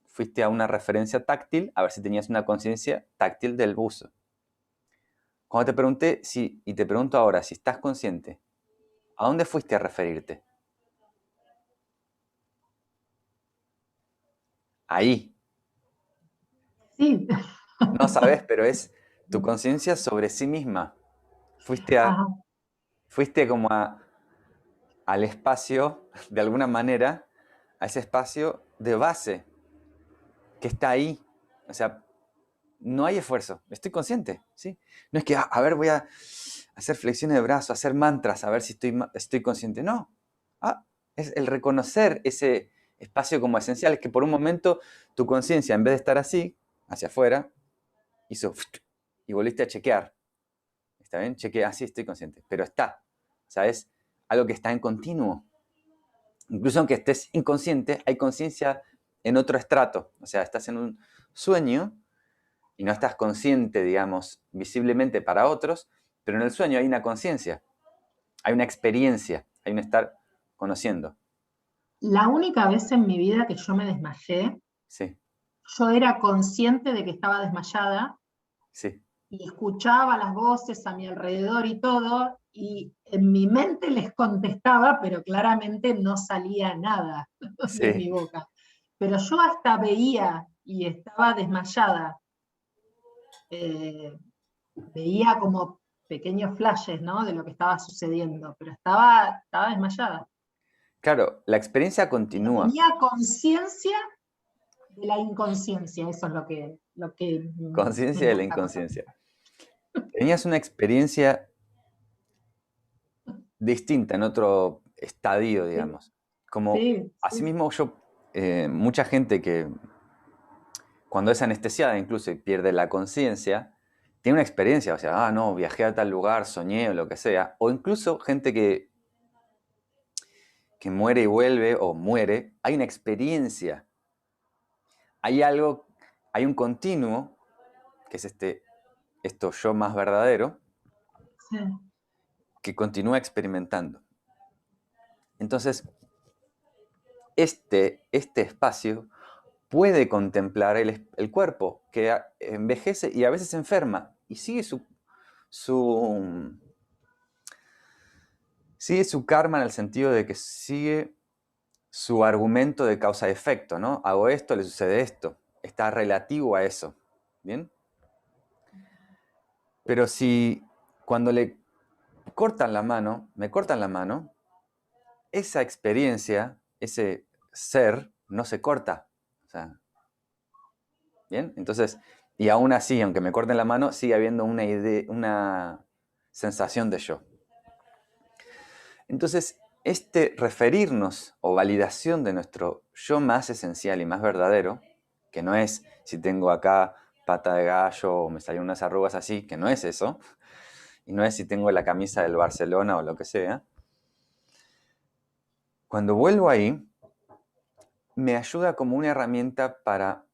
fuiste a una referencia táctil a ver si tenías una conciencia táctil del buzo. Cuando te pregunté si, y te pregunto ahora si estás consciente, ¿a dónde fuiste a referirte? Ahí. sí. No sabes, pero es tu conciencia sobre sí misma. Fuiste a, Ajá, fuiste como al espacio, de alguna manera, a ese espacio de base que está ahí. O sea, no hay esfuerzo, estoy consciente, ¿sí? No es que, a ver, voy a hacer flexiones de brazos, hacer mantras, a ver si estoy consciente. No. Es el reconocer ese espacio como esencial. Es que por un momento tu conciencia, en vez de estar así, hacia afuera, hizo y volviste a chequear. ¿Está bien? Chequeé, así estoy consciente. Pero está. O sea, es algo que está en continuo. Incluso aunque estés inconsciente, hay conciencia en otro estrato. O sea, estás en un sueño y no estás consciente, digamos, visiblemente para otros, pero en el sueño hay una conciencia, hay una experiencia, hay un estar conociendo. la única vez en mi vida que yo me desmayé, Sí, yo era consciente de que estaba desmayada sí, y escuchaba las voces a mi alrededor y todo, y en mi mente les contestaba, pero claramente no salía nada de sí. mi boca. Pero yo hasta veía y estaba desmayada, eh, veía como pequeños flashes, ¿no? De lo que estaba sucediendo, pero estaba desmayada. Claro, la experiencia Pero continúa. tenía conciencia de la inconsciencia, eso es lo que me Conciencia de la encanta contar. inconsciencia. Tenías una experiencia distinta en otro estadio, Sí, digamos. Como, sí, sí. asimismo, mucha gente que cuando es anestesiada incluso y pierde la conciencia, tiene una experiencia, o sea, no, viajé a tal lugar, soñé o lo que sea. O incluso gente que muere y vuelve o muere, hay una experiencia, hay algo, hay un continuo, que es esto yo más verdadero, Sí. que continúa experimentando. Entonces, este espacio puede contemplar el cuerpo que envejece y a veces enferma y su, sigue su karma en el sentido de que sigue su argumento de causa-efecto, ¿no? Hago esto, le sucede esto. Está relativo a eso, ¿bien? Pero si cuando le cortan la mano, me cortan la mano, esa experiencia, ese ser, no se corta. O sea, ¿bien? Entonces, y aún así, aunque me corten la mano, sigue habiendo una idea, una sensación de yo. Entonces, este referirnos o validación de nuestro yo más esencial y más verdadero, que no es si tengo acá pata de gallo o me salieron unas arrugas así, que no es eso, y no es si tengo la camisa del Barcelona o lo que sea, cuando vuelvo ahí, me ayuda como una herramienta para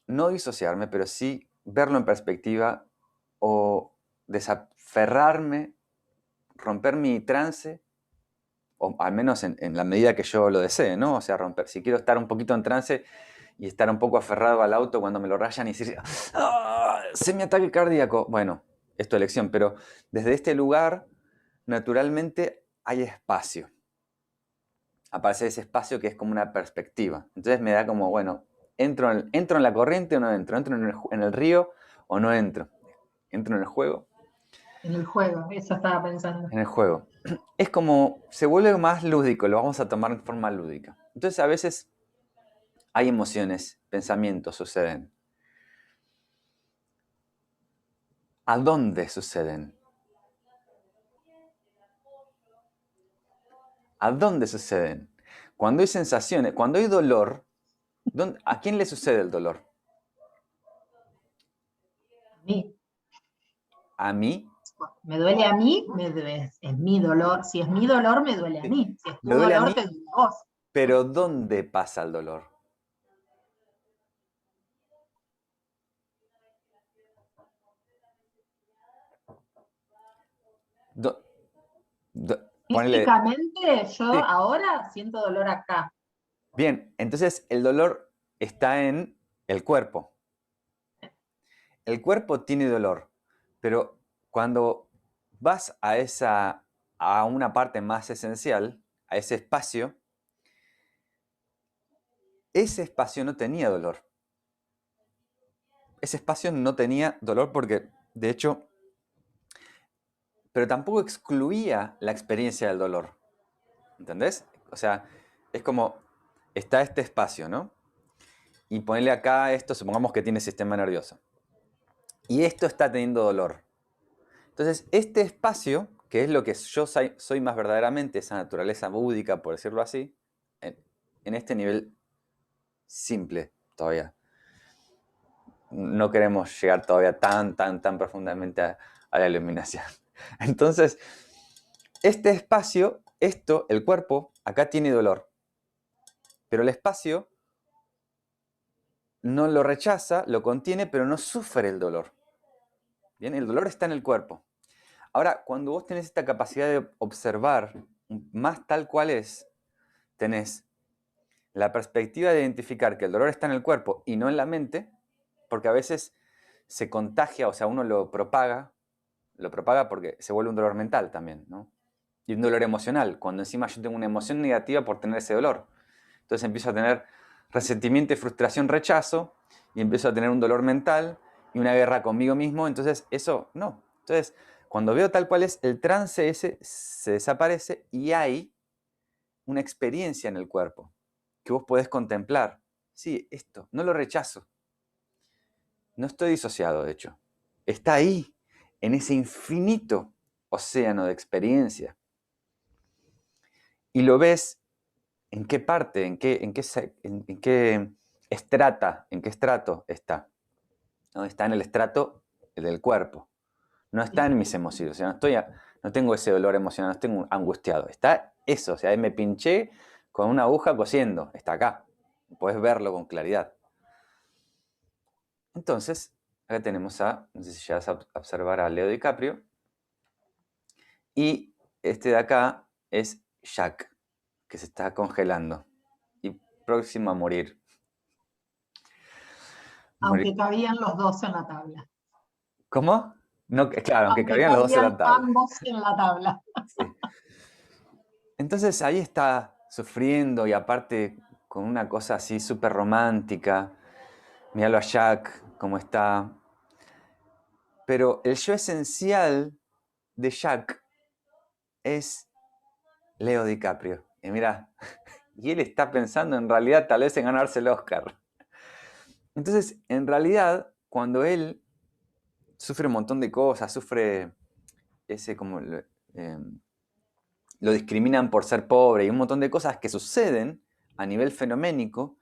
no disociarme, pero sí verlo en perspectiva o desaferrarme, romper mi trance, o al menos en la medida que yo lo desee, ¿no? O sea, romper. Si quiero estar un poquito en trance y estar un poco aferrado al auto cuando me lo rayan y decir, ¡ah! Semi-ataque cardíaco. Bueno, es tu elección, pero desde este lugar, naturalmente hay espacio. Aparece ese espacio que es como una perspectiva. Entonces me da como, bueno, ¿entro en la corriente o no entro? ¿Entro en el río o no entro? ¿Entro en el juego? En el juego, eso estaba pensando. En el juego. Es como, se vuelve más lúdico, lo vamos a tomar en forma lúdica. Entonces a veces hay emociones, pensamientos suceden. ¿A dónde suceden? ¿A dónde suceden? Cuando hay sensaciones, cuando hay dolor, ¿a quién le sucede el dolor? A mí, ¿A mí? Me duele a mí, es mi dolor. Si es mi dolor, me duele a Sí, mí. Si es me tu duele a dolor, mí, te duele a vos. pero ¿dónde pasa el dolor? Do- Ponele, Físicamente, yo sí. ahora siento dolor acá. Bien, entonces el dolor está en el cuerpo. El cuerpo tiene dolor, pero cuando vas a una parte más esencial, a ese espacio no tenía dolor. Ese espacio no tenía dolor porque, de hecho, pero tampoco excluía la experiencia del dolor. ¿Entendés? O sea, es como, está este espacio, ¿no? Y ponerle acá esto, supongamos que tiene sistema nervioso. Y esto está teniendo dolor. Entonces, este espacio, que es lo que yo soy más verdaderamente, esa naturaleza búdica, por decirlo así, en este nivel simple todavía. No queremos llegar todavía tan profundamente a la iluminación. Entonces, este espacio, el cuerpo, acá tiene dolor. Pero el espacio no lo rechaza, lo contiene, pero no sufre el dolor. Bien, el dolor está en el cuerpo. Ahora, cuando vos tenés esta capacidad de observar más tal cual es, tenés la perspectiva de identificar que el dolor está en el cuerpo y no en la mente, porque a veces se contagia, o sea, uno lo propaga porque se vuelve un dolor mental también, ¿no? Y un dolor emocional, cuando encima yo tengo una emoción negativa por tener ese dolor. Entonces empiezo a tener resentimiento, frustración, rechazo, y empiezo a tener un dolor mental y una guerra conmigo mismo. Entonces eso no. Entonces cuando veo tal cual es, el trance ese se desaparece y hay una experiencia en el cuerpo que vos podés contemplar. Sí, esto, no lo rechazo. No estoy disociado, de hecho. Está ahí, en ese infinito océano de experiencia. Y lo ves en qué parte, en qué estrato está. ¿No? Está en el estrato del cuerpo. No está en mis emociones. O sea, no tengo ese dolor emocional, no estoy angustiado. Está eso. O sea, ahí me pinché con una aguja cosiendo. Está acá. Puedes verlo con claridad. Entonces, acá tenemos no sé si ya vas a observar a Leo DiCaprio. Y este de acá es Jack, que se está congelando y próximo a morir. Aunque cabían los dos en la tabla. ¿Cómo? No, claro, aunque Aunque cabían los dos en cabían la tabla. ambos en la tabla. Sí. Entonces ahí está sufriendo y aparte con una cosa así súper romántica. Míralo a Jack, cómo está. Pero el yo esencial de Jack es Leo DiCaprio. Y mira, y él está pensando en realidad tal vez en ganarse el Oscar. Entonces, en realidad, cuando él sufre un montón de cosas, sufre ese como lo discriminan por ser pobre y un montón de cosas que suceden a nivel fenoménico,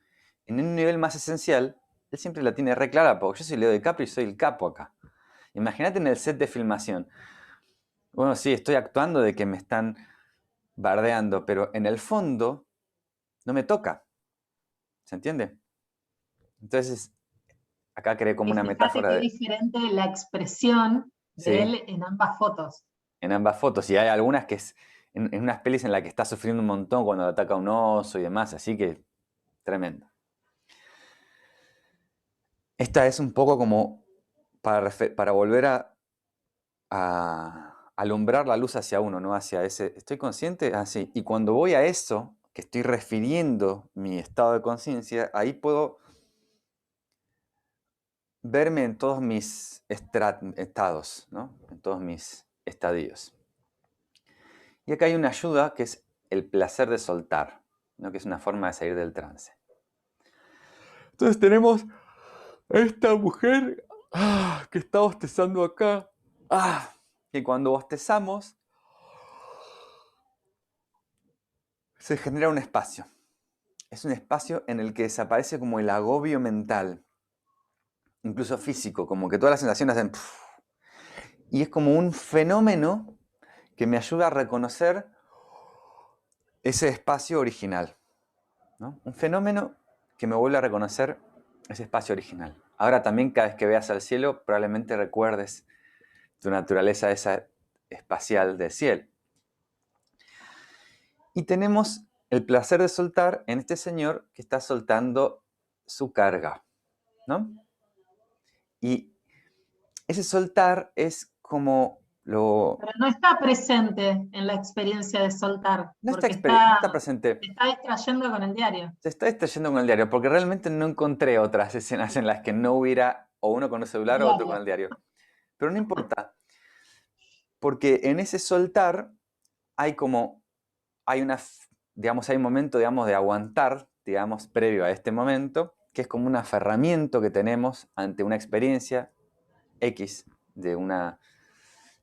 en un nivel más esencial, él siempre la tiene re clara, porque yo soy Leo DiCaprio y soy el capo acá. Imagínate en el set de filmación. Bueno, sí, estoy actuando de que me están bardeando, pero en el fondo no me toca. ¿Se entiende? Entonces, acá creé como Y una fíjate metáfora qué de, diferente la expresión de sí, él en ambas fotos. en ambas fotos. Y hay algunas que es en unas pelis en las que está sufriendo un montón cuando le ataca un oso y demás, así que tremendo. Esta es un poco como para volver a alumbrar la luz hacia uno, ¿no? Hacia ese, ¿estoy consciente? Ah, sí. Y cuando voy a eso, que estoy refiriendo mi estado de conciencia, ahí puedo verme en todos mis estados, ¿no? En todos mis estadios. Y acá hay una ayuda que es el placer de soltar, ¿no? Que es una forma de salir del trance. Entonces tenemos a esta mujer que está bostezando acá. Que cuando bostezamos se genera un espacio. Es un espacio en el que desaparece como el agobio mental, incluso físico, como que todas las sensaciones hacen... y es como un fenómeno que me ayuda a reconocer ese espacio original, ¿no? Un fenómeno que me vuelve a reconocer ese espacio original. Ahora también cada vez que veas al cielo probablemente recuerdes tu naturaleza esa espacial del cielo. Y tenemos el placer de soltar en este señor que está soltando su carga, ¿no? Y ese soltar es como lo... Pero no está presente en la experiencia de soltar, No está, porque no está presente, se está distrayendo con el diario. se está distrayendo con el diario, porque realmente no encontré otras escenas en las que no hubiera o uno con el celular o otro con Diario. el diario. Pero no importa, porque en ese soltar hay como, hay una, digamos, hay un momento, digamos, de aguantar, digamos, previo a este momento, que es como un aferramiento que tenemos ante una experiencia X, de una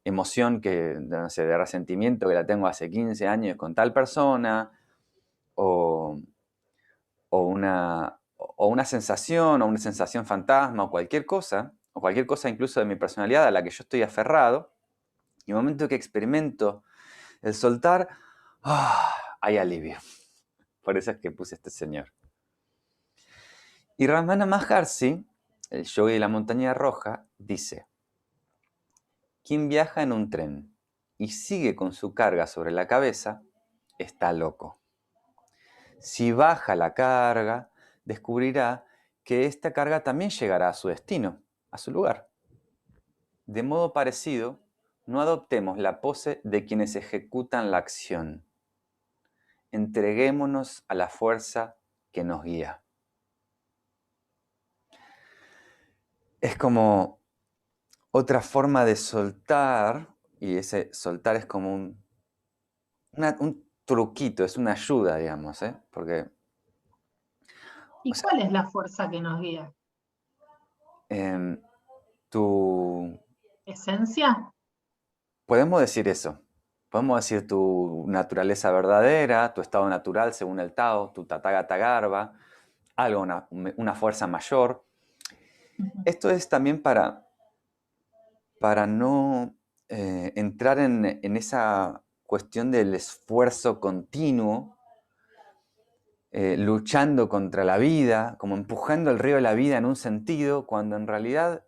emoción que, no sé, de resentimiento que la tengo hace 15 años con tal persona, o, o una sensación, o una sensación fantasma, o cualquier cosa incluso de mi personalidad a la que yo estoy aferrado, y el momento que experimento el soltar, hay alivio. Por eso es que puse este señor. Y Ramana Maharshi, el yogi de la montaña roja, dice: quien viaja en un tren y sigue con su carga sobre la cabeza, está loco. Si baja la carga, descubrirá que esta carga también llegará a su destino, a su lugar. De modo parecido, no adoptemos la pose de quienes ejecutan la acción. Entreguémonos a la fuerza que nos guía. Es como otra forma de soltar, y ese soltar es como un truquito, es una ayuda, digamos, ¿eh? Porque, o ¿Y sea, cuál es la fuerza que nos guía? em, tu, ¿Esencia? podemos decir eso, podemos decir tu naturaleza verdadera, tu estado natural según el Tao, tu Tathagata Garbha, algo, una fuerza mayor. Ujú. Esto es también para no entrar en esa cuestión del esfuerzo continuo, luchando contra la vida, como empujando el río de la vida en un sentido, cuando en realidad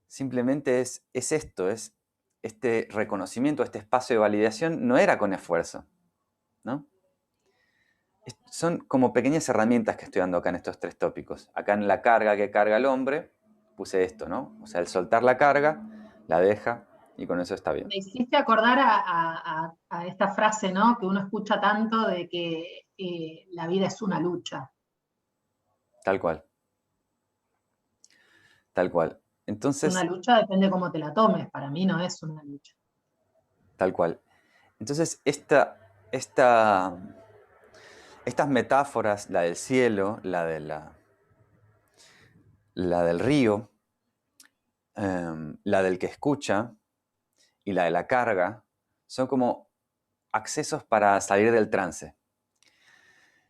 simplemente es esto, es este reconocimiento, este espacio de validación, no era con esfuerzo, ¿no? Son como pequeñas herramientas que estoy dando acá en estos tres tópicos. Acá en la carga que carga el hombre, puse esto, ¿no? O sea, el soltar la carga, la deja y con eso está bien. Me hiciste acordar a esta frase, ¿no? Que uno escucha tanto de que la vida es una lucha. Tal cual, tal cual. Una Entonces, lucha depende cómo te la tomes. Para mí no es una lucha. tal cual. Entonces, estas metáforas, la del cielo, la del río, la del que escucha y la de la carga, son como accesos para salir del trance.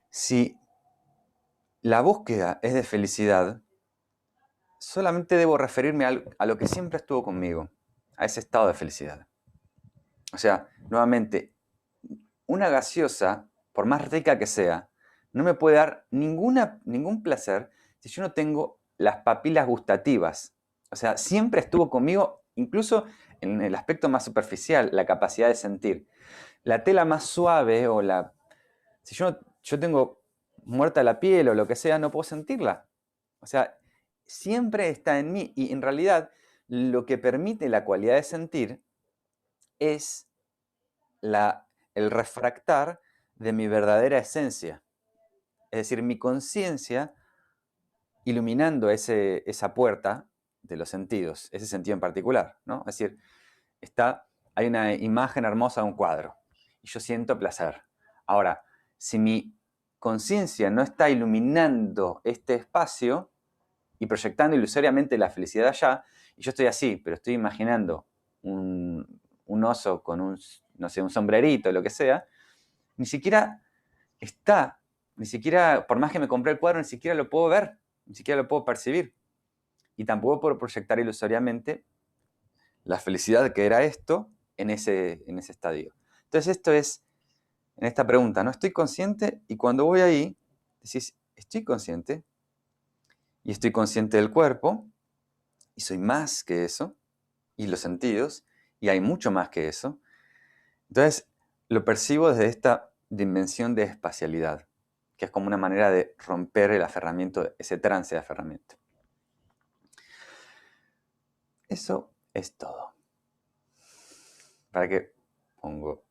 Si la búsqueda es de felicidad, solamente debo referirme a lo que siempre estuvo conmigo, a ese estado de felicidad. O sea, nuevamente, una gaseosa, por más rica que sea, no me puede dar ningún placer si yo no tengo las papilas gustativas. O sea, siempre estuvo conmigo, incluso en el aspecto más superficial, la capacidad de sentir. La tela más suave o la... Si yo tengo muerta la piel o lo que sea, no puedo sentirla. O sea, siempre está en mí y en realidad lo que permite la cualidad de sentir es el refractar de mi verdadera esencia. Es decir, mi conciencia iluminando esa puerta de los sentidos, ese sentido en particular, ¿no? Es decir, hay una imagen hermosa de un cuadro y yo siento placer. Ahora, si mi conciencia no está iluminando este espacio y proyectando ilusoriamente la felicidad allá, y yo estoy así, pero estoy imaginando un oso con no sé, un sombrerito, lo que sea, ni siquiera está, ni siquiera, por más que me compré el cuadro, ni siquiera lo puedo ver, ni siquiera lo puedo percibir. Y tampoco puedo proyectar ilusoriamente la felicidad que era esto en ese estadio. Entonces esto es, en esta pregunta, ¿no estoy consciente? Y cuando voy ahí, decís, estoy consciente y estoy consciente del cuerpo y soy más que eso y los sentidos y hay mucho más que eso. Entonces lo percibo desde esta dimensión de espacialidad, que es como una manera de romper el aferramiento, ese trance de aferramiento. Eso es todo. ¿Para qué pongo